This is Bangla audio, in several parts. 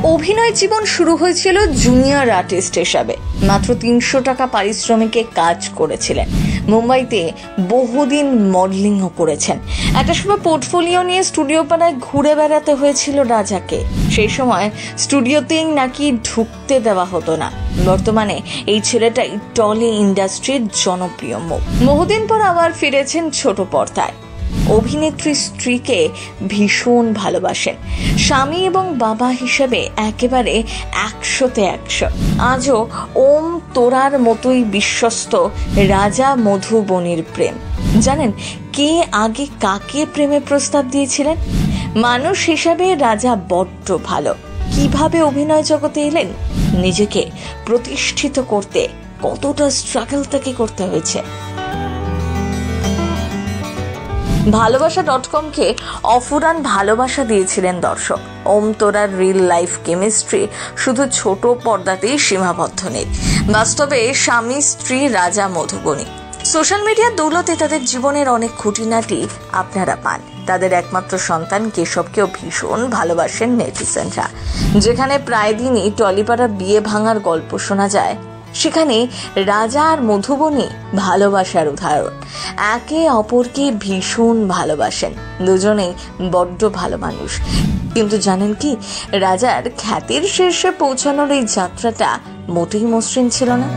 অভিনয় জীবন শুরু হয়েছিল জুনিয়র আর্টিস্ট হিসাবে। মাত্র ৩০০ টাকা পারিশ্রমিকে কাজ করেছিলেন। মুম্বাইতে বহুদিন মডেলিংও করেছেন। একটা সময় পোর্টফোলিও নিয়ে স্টুডিও পাড়ায় ঘুরে বেড়াতে হয়েছিল রাজাকে। সেই সময় স্টুডিওতেই নাকি ঢুকতে দেওয়া হতো না। বর্তমানে এই ছেলেটাই টলি ইন্ডাস্ট্রির জনপ্রিয় মুখ। বহুদিন পর আবার ফিরেছেন ছোট পর্দায়। অভিনেত্রী স্ত্রীকে ভীষণ ভালোবাসেন। স্বামী এবং বাবা হিসেবে একেবারে ১০০তে ১০০। আজও ওম তোরার মতোই বিশ্বস্ত রাজা মধুবনীর প্রেম। জানেন কে আগে কাকে প্রেমে প্রস্তাব দিয়েছিলেন? মানুষ হিসাবে রাজা বড্ড ভালো। কিভাবে অভিনয় জগতে এলেন, নিজেকে প্রতিষ্ঠিত করতে কতটা স্ট্রাগল তাকে করতে হয়েছে। ভালোবাসা.com-কে অফুরান ভালোবাসা দিয়েছিলেন দর্শক। ওম তোরার রিল লাইফ কেমিস্ট্রি শুধু ছোট পর্দাতেই সীমাবদ্ধ নেই। বাস্তবে স্বামী স্ত্রী রাজা মধুবনী। সোশ্যাল মিডিয়ার দৌলতে তাদের জীবনের অনেক খুঁটিনাটি আপনারা পান। তাদের একমাত্র সন্তান কেশবকেও ভীষণ ভালোবাসেন নেটিজেনরা। যেখানে প্রায় দিনই টলিপাড়া বিয়ে ভাঙার গল্প শোনা যায়, সেখানে রাজা আর মধুবনী ভালোবাসার উদাহরণ। একে অপরকে ভীষণ ভালোবাসেন। দুজনেই বড্ড ভালো মানুষ। কিন্তু জানেন কি, রাজার খ্যাতির শীর্ষে পৌঁছানোর এই যাত্রাটা মোটেই মসৃণ ছিল না।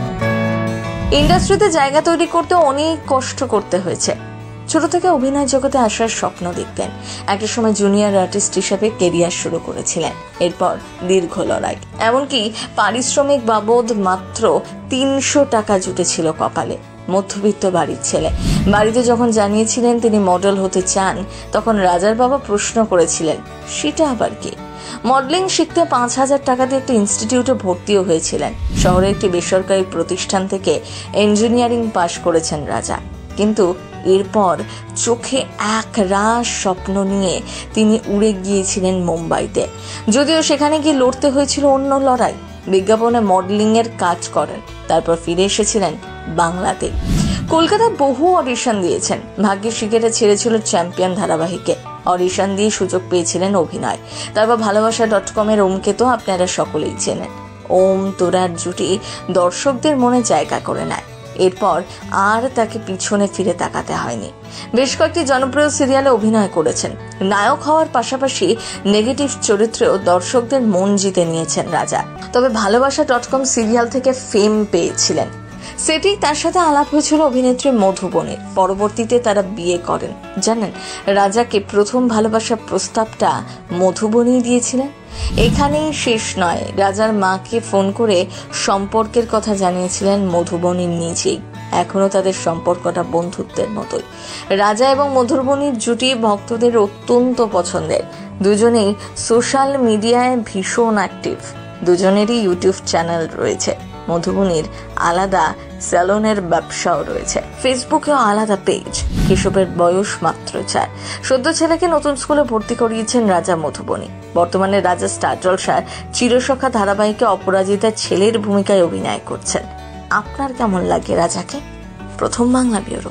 ইন্ডাস্ট্রিতে জায়গা তৈরি করতে অনেক কষ্ট করতে হয়েছে। ছোট থেকে অভিনয় জগতে আসার স্বপ্ন দেখতেন। একটা সময় জুনিয়র আর্টিস্ট হিসেবে কেরিয়ার শুরু করেছিলেন। এরপর দীর্ঘ লড়াই, এমনকি পারিশ্রমিক বাবদ মাত্র ৩০০ টাকা জুটেছিল কপালে। মধ্যবিত্ত বাড়ির ছেলে। বাড়িতে যখন জানিয়েছিলেন তিনি মডেল হতে চান, তখন রাজার বাবা প্রশ্ন করেছিলেন, সেটা আবার কি? মডেলিং শিখতে ৫,০০০ টাকা দিয়ে একটা ইনস্টিটিউটে ভর্তিও হয়েছিলেন। শহরে একটি বেসরকারি প্রতিষ্ঠান থেকে ইঞ্জিনিয়ারিং পাশ করেছেন রাজা। কিন্তু এরপর চোখে এক রাস স্বপ্ন নিয়ে তিনি উড়ে গিয়েছিলেন মুম্বাইতে। যদিও সেখানে গিয়ে লড়তে হয়েছিল অন্য লড়াই। বিজ্ঞাপনে মডেলিং এর কাজ করেন। তারপর ফিরে এসেছিলেন বাংলাতে। কলকাতায় বহু অডিশন দিয়েছেন। ভাগ্যে শিখেটা ছেড়েছিল চ্যাম্পিয়ন ধারাবাহিকে। অডিশন দিয়ে সুযোগ পেয়েছিলেন অভিনয়। তারপর ভালোবাসা.com-এর ওমকে তো আপনারা সকলেই চেনেন। ওম তোরার জুটি দর্শকদের মনে জায়গা করে নেয়। এরপর আর তাকে পিছনে ফিরে তাকাতে হয়নি। বেশ কয়েকটি জনপ্রিয় সিরিয়ালে অভিনয় করেছেন। নায়ক হওয়ার পাশাপাশি নেগেটিভ চরিত্রেও দর্শকদের মন জিতে নিয়েছেন রাজা। তবে ভালোবাসা.com সিরিয়াল থেকে ফেম পেয়েছিলেন। সেটিই তার সাথে আলাপ হয়েছিল অভিনেত্রী মধুবনীর। পরবর্তীতে তারা বিয়ে করেন। জানেন রাজাকে প্রথম ভালোবাসার প্রস্তাবটা মধুবনী দিয়েছিলেন। এখানেই শেষ নয়, রাজার মাকে ফোন করে সম্পর্কের কথা জানিয়েছিলেন মধুবনী নিজেই। এখনো তাদের সম্পর্কটা বন্ধুত্বের মতোই। রাজা এবং মধুবনীর জুটি ভক্তদের অত্যন্ত পছন্দের। দুজনেই সোশ্যাল মিডিয়ায় ভীষণ অ্যাক্টিভ। দুজনেরই ইউটিউব চ্যানেল রয়েছে। মধুবনীর আলাদা স্যালনের ব্যবসাও রয়েছে। ফেসবুকেও আলাদা পেজ। কেশবের বয়স মাত্র ৪। সদ্য ছেলেকে নতুন স্কুলে ভর্তি করিয়েছেন রাজা মধুবনী। বর্তমানে রাজা স্টার জলসার চিরসখা ধারাবাহিকে অপরাজিতার ছেলের ভূমিকায় অভিনয় করছেন। আপনার কেমন লাগে রাজাকে? প্রথম বাংলা ব্যুরো।